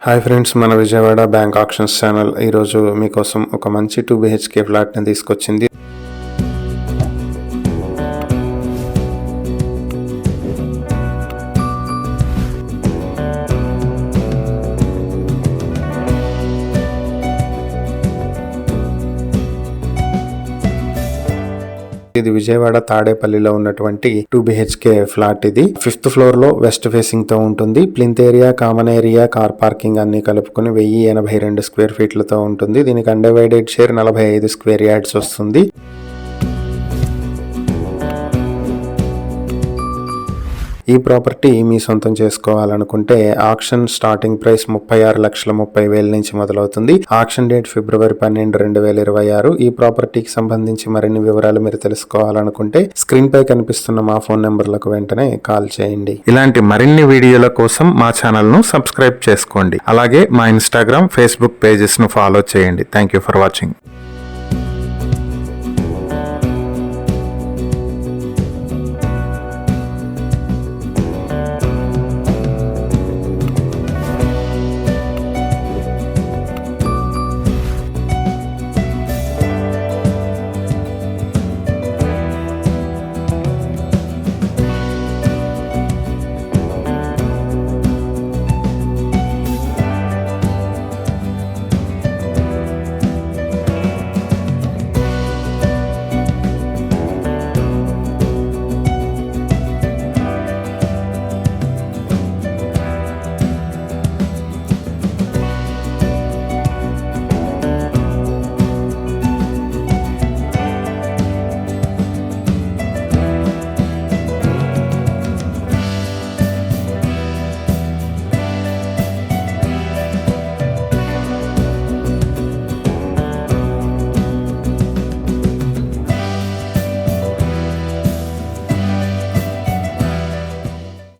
Hi friends, మన Vijayawada bank actions channel ఈరోజు మీకోసం ఒక మంచి 2 BHK ఫ్లాట్ని తీసుకొచ్చింది. ఇది విజయవాడ తాడేపల్లిలో ఉన్నటువంటి 2 BHK ఫ్లాట్. ఇది 5th ఫ్లోర్ లో వెస్ట్ ఫేసింగ్ తో ఉంటుంది. Plinth area, common area, car parking అన్ని కలుపుకుని 1082 స్క్వేర్ ఫీట్లతో ఉంటుంది. దీనికి అన్డివైడెడ్ షేర్ 45 స్క్వేర్ యార్డ్స్ వస్తుంది. ఈ ప్రాపర్టీ మీ సొంతం చేసుకోవాలనుకుంటే ఆక్షన్ స్టార్టింగ్ ప్రైస్ 36,30,000 నుంచి మొదలవుతుంది. ఆక్షన్ డేట్ ఫిబ్రవరి 12, 2026. ఈ ప్రాపర్టీకి సంబంధించి మరిన్ని వివరాలు మీరు తెలుసుకోవాలనుకుంటే స్క్రీన్ పై కనిపిస్తున్న మా ఫోన్ నెంబర్లకు వెంటనే కాల్ చేయండి. ఇలాంటి మరిన్ని వీడియోల కోసం మా ఛానల్ ను సబ్స్క్రైబ్ చేసుకోండి. అలాగే మా ఇన్స్టాగ్రామ్, ఫేస్బుక్ పేజెస్ ను ఫాలో చేయండి. Thank you for watching.